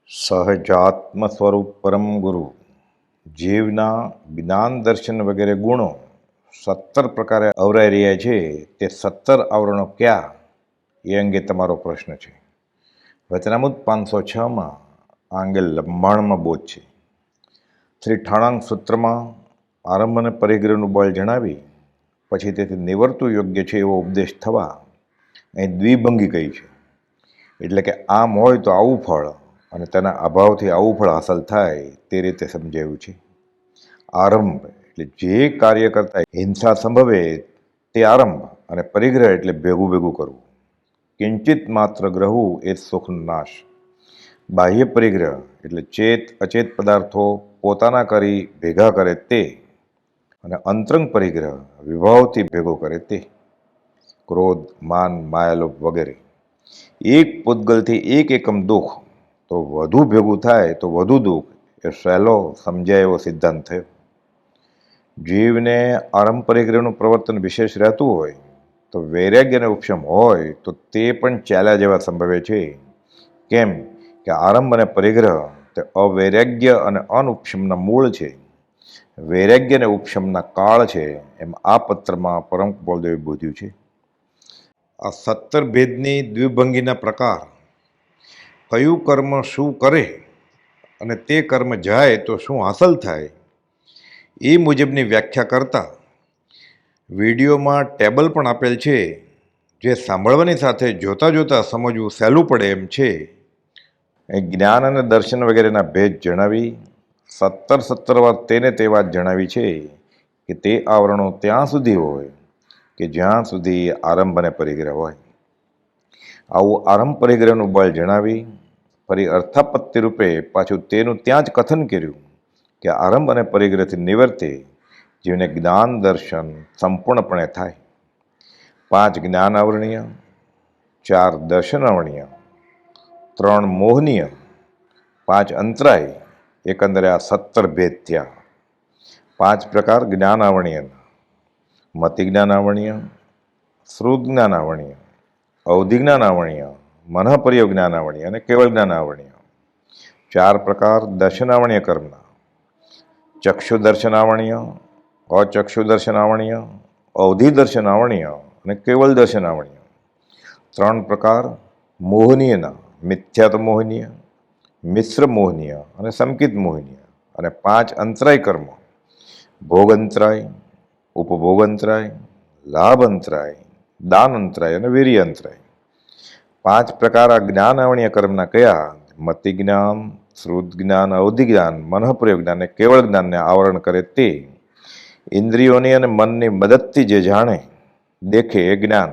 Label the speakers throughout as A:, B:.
A: સહજાત્મ સ્વરૂપ પરમ ગુરુ જીવના જ્ઞાન દર્શન વગેરે ગુણો 17 પ્રકારે અવરાઈ રહ્યા છે. તે 17 આવરણો ક્યાં એ અંગે તમારો પ્રશ્ન છે. વચનામૃત 506માં આ અંગે લંબાણમાં બોધ છે. શ્રી ઠાણાંગ સૂત્રમાં આરંભ અને પરિગ્રહનું બળ જણાવી પછી તેથી નિવર્તું યોગ્ય છે એવો ઉપદેશ થવા અહીં દ્વિભંગી કહી છે. એટલે કે આમ હોય તો આવું ફળ અને તેના અભાવથી આવું ફળ હાંસલ થાય તે રીતે સમજાયું છે. આરંભ એટલે જે કાર્ય કરતા હિંસા સંભવે તે આરંભ, અને પરિગ્રહ એટલે ભેગું ભેગું કરવું. કિંચિત માત્ર ગ્રહવું એ સુખનો નાશ. બાહ્ય પરિગ્રહ એટલે ચેત અચેત પદાર્થો પોતાના કરી ભેગા કરે તે, અને અંતરંગ પરિગ્રહ વિભાવથી ભેગો કરે તે. ક્રોધ, માન, માયાલોભ વગેરે. એક પૂતગલથી એક એકમ દુઃખ તો વધુ ભેગું થાય તો વધુ દુઃખ એ સહેલો સમજાય એવો સિદ્ધાંત થયો. જીવને આરંભ પરિગ્રહનું પ્રવર્તન વિશેષ રહેતું હોય તો વૈરાગ્ય અને ઉપશમ હોય તો તે પણ ચાલ્યા જેવા સંભવે છે. કેમ કે આરંભ અને પરિગ્રહ તે અવૈરાગ્ય અને અનુપશમના મૂળ છે. વૈરાગ્ય અને ઉપશમના કાળ છે, એમ આ પત્રમાં પરમ કૃપાળદેવે બોધ્યું છે. આ 17 ભેદની દ્વિભંગીના પ્રકાર, કયું કર્મ શું કરે અને તે કર્મ જાય તો શું હાંસલ થાય એ મુજબની વ્યાખ્યા કરતા વિડીયોમાં ટેબલ પણ આપેલ છે, જે સાંભળવાની સાથે જોતાં જોતાં સમજવું સહેલું પડે એમ છે. જ્ઞાન અને દર્શન વગેરેના ભેદ જણાવી 17 વાર તેને તે વાત જણાવી છે કે તે આવરણો ત્યાં સુધી હોય કે જ્યાં સુધી આરંભ અને પરિગ્રહ હોય. આવું આરંભ પરિગ્રહનું બળ જણાવી ફરી અર્થાપત્તિ રૂપે પાછું તેનું ત્યાં જ કથન કર્યું કે આરંભ અને પરિગ્રહથી નિવર્તે જીવને જ્ઞાન દર્શન સંપૂર્ણપણે થાય. 5 જ્ઞાન આવરણીય, 4 દર્શન આવરણીય, 3 મોહનીય, 5 અંતરાય, એકંદરે આ 17 ભેદ થયા. 5 પ્રકાર જ્ઞાન આવરણીય: મતિ જ્ઞાન આવરણીય, શ્રુત જ્ઞાન આવરણીય, અવધિ જ્ઞાન આવરણીય, મનઃપર્યોગ જ્ઞાન આવરણીય અને કેવળ જ્ઞાન આવરણીય. 4 પ્રકાર દર્શન આવરણીય કર્મના: ચક્ષુ દર્શન આવરણીય, અચક્ષુ દર્શન આવરણીય, અવધિ દર્શન આવરણીય અને કેવળ દર્શન આવરણીય. 3 પ્રકાર મોહનીયના: મિથ્યાત મોહનીય, મિશ્ર મોહનીય અને સંકિત મોહનીય. અને 5 અંતરાય કર્મ: ભોગ અંતરાય, ઉપભોગ અંતરાય, લાભ અંતરાય, દાન અંતરાય અને વીર્ય અંતરાય. 5 પ્રકાર આ જ્ઞાન આવરણીય કર્મના કયા? મતિ જ્ઞાન, શ્રુત જ્ઞાન, અવધિ જ્ઞાન, મનઃપ્રયોગ જ્ઞાન અને કેવળ જ્ઞાનને આવરણ કરે તે. ઇન્દ્રિયોની અને મનની મદદથી જે જાણે દેખે એ જ્ઞાન,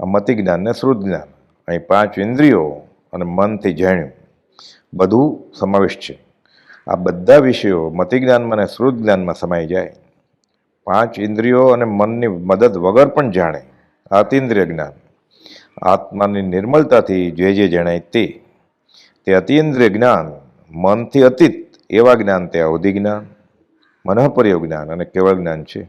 A: આ મતિ જ્ઞાન ને શ્રુત જ્ઞાન. અહીં 5 ઇન્દ્રિયો અને મનથી જાણ્યું બધું સમાવેશ છે. આ બધા વિષયો મતિ જ્ઞાનમાં અને શ્રુત જ્ઞાનમાં સમાઈ જાય. 5 ઇન્દ્રિયો અને મનની મદદ વગર પણ જાણે આ અતીન્દ્રિય જ્ઞાન. આત્માની નિર્મળતાથી જે જણાય તે અતીન્દ્રિય જ્ઞાન. મનથી અતીત એવા જ્ઞાન તે અવધિ જ્ઞાન, મનઃપર્યોગ જ્ઞાન અને કેવળ જ્ઞાન છે.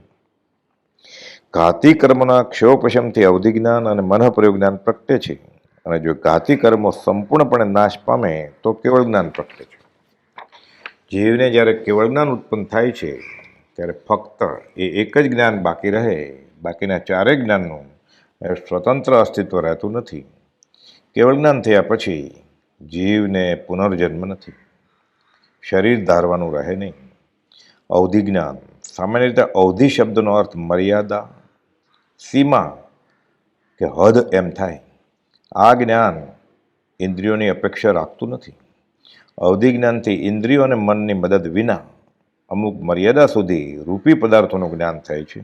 A: ઘાતી કર્મના ક્ષયોપશમથી અવધિ જ્ઞાન અને મનઃપર્યોગ જ્ઞાન પ્રગટે છે, અને જો ઘાતી કર્મો સંપૂર્ણપણે નાશ પામે તો કેવળ જ્ઞાન પ્રગટે છે. જીવને જ્યારે કેવળ જ્ઞાન ઉત્પન્ન થાય છે ત્યારે ફક્ત એ એક જ જ્ઞાન બાકી રહે, બાકીના 4 જ્ઞાનનું સ્વતંત્ર અસ્તિત્વ રહેતું નથી. કેવળ જ્ઞાન થયા પછી જીવને પુનર્જન્મ નથી, શરીર ધારવાનું રહે નહીં. અવધિ જ્ઞાન: સામાન્ય રીતે અવધિ શબ્દનો અર્થ મર્યાદા, સીમા કે હદ એમ થાય. આ જ્ઞાન ઇન્દ્રિયોની અપેક્ષા રાખતું નથી. અવધિ જ્ઞાનથી ઇન્દ્રિયો અને મનની મદદ વિના અમુક મર્યાદા સુધી રૂપી પદાર્થોનું જ્ઞાન થાય છે.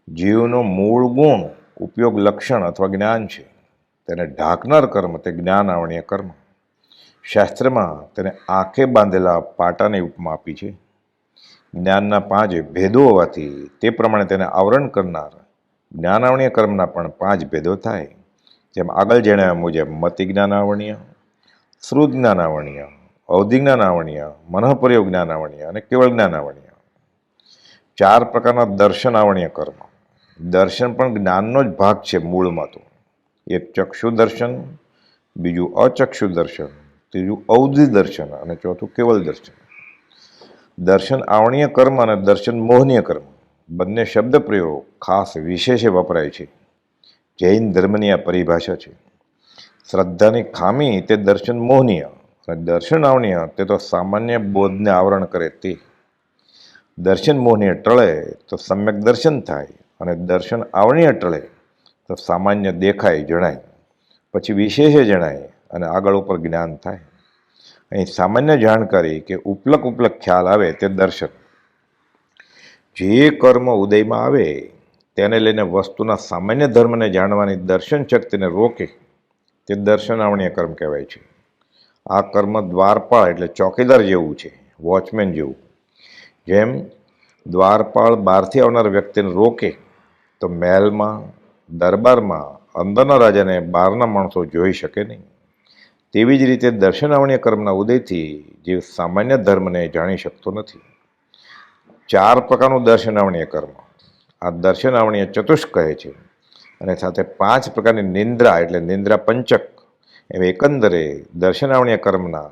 A: જીવનો મૂળ ગુણ ઉપયોગ લક્ષણ અથવા જ્ઞાન છે. તેને ઢાંકનાર કર્મ તે જ્ઞાન આવરણીય કર્મ. શાસ્ત્રમાં તેને આંખે બાંધેલા પાટાની ઉપમા આપી છે. જ્ઞાનના 5 ભેદો હોવાથી તે પ્રમાણે તેને આવરણ કરનાર જ્ઞાન આવરણીય કર્મના પણ 5 ભેદો થાય. જેમ આગળ જણાવ્યા મુજબ મતિ જ્ઞાન આવરણીય, શ્રુત જ્ઞાન આવરણીય, અવધિ જ્ઞાન આવરણીય, મનઃપર્યોગ જ્ઞાન આવરણીય અને કેવળ જ્ઞાન આવરણીય. 4 પ્રકારના દર્શન આવરણીય કર્મ. દર્શન પણ જ્ઞાનનો જ ભાગ છે મૂળમાં તો. એક ચક્ષુ દર્શન, બીજું અચક્ષુ દર્શન, ત્રીજું અવધિ દર્શન અને ચોથું કેવલ દર્શન. દર્શન આવણીય કર્મ અને દર્શન મોહનીય કર્મ બંને શબ્દ પ્રયોગ ખાસ વિશેષે વપરાય છે. જૈન ધર્મની આ પરિભાષા છે. શ્રદ્ધાની ખામી તે દર્શન મોહનીય અને દર્શન આવણીય તે તો સામાન્ય બોધને આવરણ કરે તે. દર્શન મોહનીય ટળે તો સમ્યક દર્શન થાય અને દર્શન આવણીય ટળે તો સામાન્ય દેખાય જણાય, પછી વિશેષે જણાય અને આગળ ઉપર જ્ઞાન થાય. અહીં સામાન્ય જાણકારી કે ઉપલક ખ્યાલ આવે તે દર્શન. જે કર્મ ઉદયમાં આવે તેને લઈને વસ્તુના સામાન્ય ધર્મને જાણવાની દર્શન શક્તિને રોકે તે દર્શન આવણીય કર્મ કહેવાય છે. આ કર્મ દ્વારપાળ એટલે ચોકીદાર જેવું છે, વોચમેન જેવું. જેમ દ્વારપાળ બહારથી આવનાર વ્યક્તિને રોકે તો મહેલમાં દરબારમાં અંદરના રાજાને બહારના માણસો જોઈ શકે નહીં. તેવી જ રીતે દર્શન આવણીય કર્મના ઉદયથી જીવ સામાન્ય ધર્મને જાણી શકતો નથી. 4 પ્રકારનું દર્શન આવણીય કર્મ આ દર્શન આવણીય ચતુષ્ક કહે છે, અને સાથે 5 પ્રકારની નિંદ્રા એટલે નિંદ્રા પંચક એમ એકંદરે દર્શન આવણીય કર્મના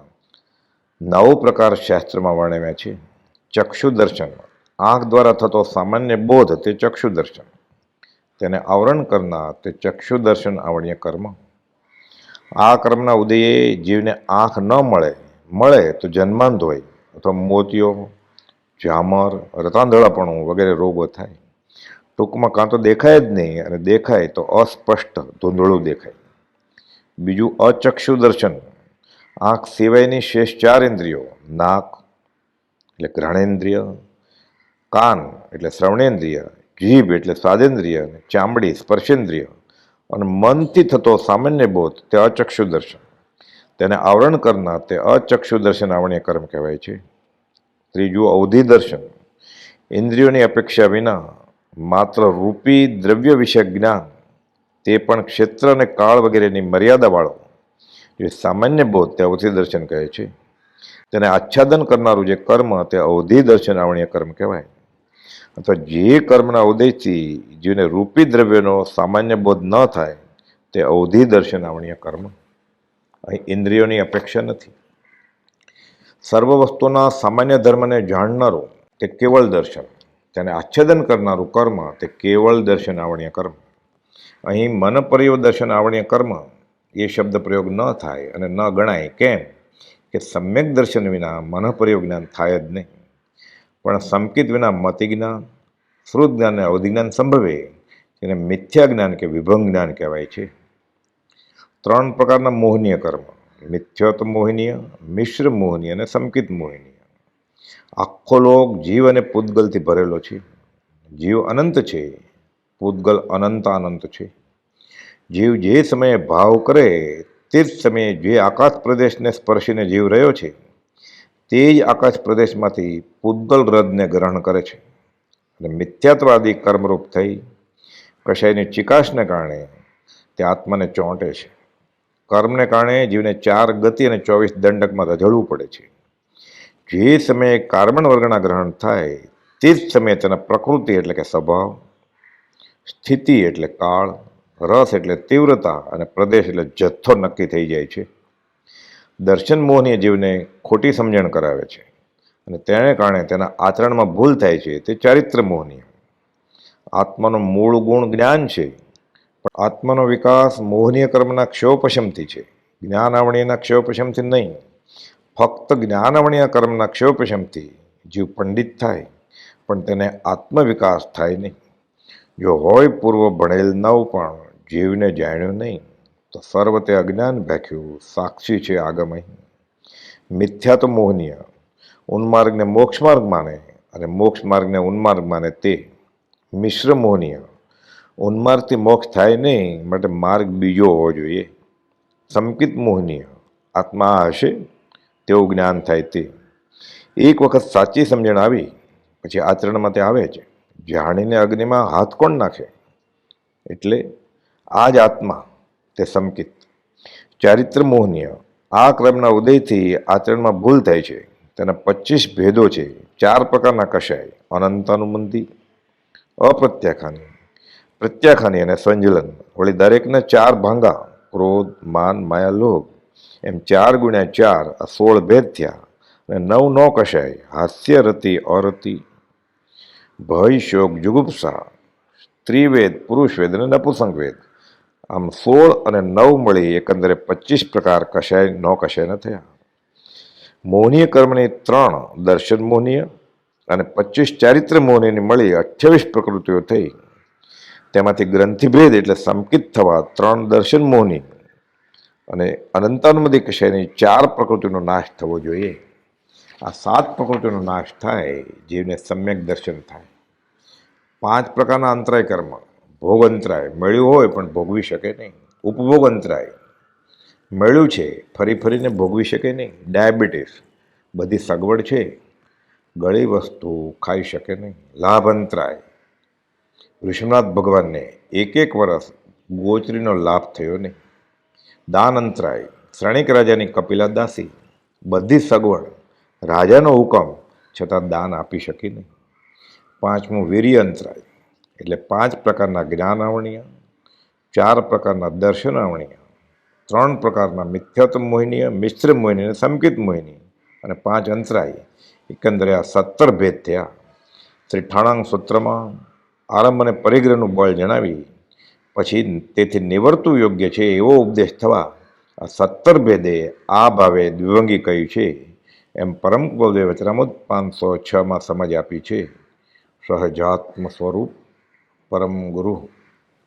A: 9 પ્રકાર શાસ્ત્રમાં વર્ણવ્યા છે. ચક્ષુ દર્શન આંખ દ્વારા થતો સામાન્ય બોધ તે ચક્ષુ દર્શન, તેને આવરણ કરનાર તે ચક્ષુ દર્શન આવણીય કર્મ. આ કર્મના ઉદયે જીવને આંખ ન મળે તો જન્માંધ હોય અથવા મોતિયો, ઝામર, રતાંધળાપણું વગેરે રોગો થાય. ટૂંકમાં કાં તો દેખાય જ નહીં અને દેખાય તો અસ્પષ્ટ ધૂંધળું દેખાય. બીજું અચક્ષુ દર્શન, આંખ સિવાયની શેષ 4 ઇન્દ્રિયો નાક એટલે ઘ્રાણેન્દ્રિય, કાન એટલે શ્રવણેન્દ્રિય, જીભ એટલે સ્વાદેન્દ્રિય, ચામડી સ્પર્શેન્દ્રિય અને મનથી થતો સામાન્ય બોધ તે અચક્ષુ દર્શન, તેને આવરણ કરનાર તે અચક્ષુ દર્શન આવણીય કર્મ કહેવાય છે. ત્રીજું અવધિ દર્શન, ઇન્દ્રિયોની અપેક્ષા વિના માત્ર રૂપી દ્રવ્ય વિશે જ્ઞાન, તે પણ ક્ષેત્ર અને કાળ વગેરેની મર્યાદાવાળો જે સામાન્ય બોધ તે અવધિ દર્શન કહે છે. તેને આચ્છાદન કરનારું જે કર્મ તે અવધિ દર્શન આવણીય કર્મ કહેવાય. અથવા જે કર્મના ઉદયથી જીવને રૂપી દ્રવ્યનો સામાન્ય બોધ ન થાય તે અવધિ દર્શન આવણીય કર્મ. અહીં ઇન્દ્રિયોની અપેક્ષા નથી. સર્વ વસ્તુના સામાન્ય ધર્મને જાણનારું તે કેવળ દર્શન, તેને આચ્છાદન કરનારું કર્મ તે કેવળ દર્શન આવણીય કર્મ. અહીં મન પર્યવદર્શન આવણીય કર્મ એ શબ્દ પ્રયોગ ન થાય અને ન ગણાય. કેમ કે સમ્યક દર્શન વિના મન પર્યોગ જ્ઞાન થાય જ નહીં. પણ સંકિત વિના મતિ જ્ઞાન, શ્રુત જ્ઞાન અને અવધિ જ્ઞાન સંભવે તેને મિથ્યા જ્ઞાન કે વિભંગ જ્ઞાન કહેવાય છે. 3 પ્રકારના મોહનીય કર્મ, મિથ્યત મોહિનીય, મિશ્ર મોહનીય અને સંકિત મોહિનીય. આખો લોક જીવ અને પૂતગલથી ભરેલો છે. જીવ અનંત છે, પૂતગલ અનંત છે. જીવ જે સમયે ભાવ કરે તે જ સમયે જે આકાશ પ્રદેશને સ્પર્શીને જીવ રહ્યો છે તે જ આકાશ પ્રદેશમાંથી પૂતગલ રદને ગ્રહણ કરે છે અને મિથ્યાત્વાદી કર્મરૂપ થઈ કશાયની ચિકાશને કારણે તે આત્માને ચોંટે છે. કર્મને કારણે જીવને 4 ગતિ અને 24 દંડકમાં રઝળવું પડે છે. જે સમયે કાર્બન વર્ગના ગ્રહણ થાય તે જ સમયે તેના પ્રકૃતિ એટલે કે સ્વભાવ, સ્થિતિ એટલે કાળ, રસ એટલે તીવ્રતા અને પ્રદેશ એટલે જથ્થો નક્કી થઈ જાય છે. દર્શન મોહનીય જીવને ખોટી સમજણ કરાવે છે અને તેને કારણે તેના આચરણમાં ભૂલ થાય છે તે ચારિત્ર મોહનીય. આત્માનો મૂળ ગુણ જ્ઞાન છે, પણ આત્માનો વિકાસ મોહનીય કર્મના ક્ષયોપશમથી છે, જ્ઞાન આવણીયના ક્ષયોપશમથી નહીં. ફક્ત જ્ઞાન આવણીય કર્મના ક્ષયોપશમથી જીવ પંડિત થાય, પણ તેને આત્મવિકાસ થાય નહીં. જો હોય પૂર્વ ભણેલ નવ પણ જીવને જાણ્યું નહીં તો સર્વ તે અજ્ઞાન ભેખ્યું સાક્ષી છે આગમ અહીં. મિથ્યા તો મોહનીય, ઉન્માર્ગને મોક્ષ માર્ગ માને અને મોક્ષ માર્ગને ઉન્માર્ગ માને તે. મિશ્ર મોહનીય, ઉન્માર્ગથી મોક્ષ થાય નહીં માટે માર્ગ બીજો હોવો જોઈએ. સંકિત મોહનીય, આત્મા હશે તેવું જ્ઞાન થાય તે. એક વખત સાચી સમજણ આવી પછી આચરણમાં તે આવે છે. જાણીને અગ્નિમાં હાથ કોણ નાખે? એટલે આ જ આત્મા તે સંકિત. ચારિત્ર મોહનીય, આ ક્રમના ઉદયથી આચરણમાં ભૂલ થાય છે. તેના 25 ભેદો છે. 4 પ્રકારના કશાય: અનંતાનુબંધી, અપ્રત્યાખાની, પ્રત્યાખાની અને સંજલન. વળી દરેકના 4 ભાંગા: ક્રોધ, માન, માયા, લોભ. એમ 4 ગુણ્યા 4 આ 16 ભેદ થયા. અને 9 નો કશાય, હાસ્ય, રતિ, અરતિ, ભય, શોક, જુગુપ્સા, સ્ત્રીવેદ, પુરુષવેદ અને નપુંસકવેદ. આમ 16 અને 9 મળી એકંદરે 25 પ્રકાર કશાય નો કશાયના થયા. મોહનીય કર્મની 3 દર્શન મોહનીય અને 25 ચારિત્ર મોહનીયની મળી 28 પ્રકૃતિઓ થઈ. તેમાંથી ગ્રંથિભેદ એટલે સંકિત થવા 3 દર્શન મોહની અને અનંતાનુમતિ કશાયની 4 પ્રકૃતિનો નાશ થવો જોઈએ. આ 7 પ્રકૃતિનો નાશ થાય જીવને સમ્યક દર્શન થાય. 5 પ્રકારના અંતરાય કર્મ. ભોગ અંતરાય, મળ્યું હોય પણ ભોગવી શકે નહીં. ઉપભોગ અંતરાય, મળ્યું છે ફરી ફરીને ભોગવી શકે નહીં. ડાયાબિટીસ, બધી સગવડ છે, ગળી વસ્તુ ખાઈ શકે નહીં. લાભ અંતરાય, ઋષભનાથ ભગવાનને 1 વર્ષ ગોચરીનો લાભ થયો નહીં. દાન અંતરાય, શ્રેણિક રાજાની કપિલા દાસી, બધી સગવડ, રાજાનો હુકમ છતાં દાન આપી શકી નહીં. 5મું વીર્ય અંતરાય, એટલે 5 પ્રકારના જ્ઞાન આવણીય, 4 પ્રકારના દર્શન આવણીય, 3 પ્રકારના મિથ્યાત્વ મોહિનીય, મિશ્ર મોહિની અને સંકિત મોહિની અને 5 અંતરાય. એકંદરે આ 17 ભેદ થયા. શ્રી ઠાણાંગ સૂત્રમાં આરંભ અને પરિગ્રહનું બળ જણાવી પછી તેથી નિવર્તું યોગ્ય છે એવો ઉપદેશ થવા આ 17 ભેદે આ ભાવે દ્વિભંગી કહ્યું છે એમ પરમ કૃપાળુ વચનામૃત 506માં સમજ આપી છે. સહજાત્મ સ્વરૂપ પરમ ગુરુ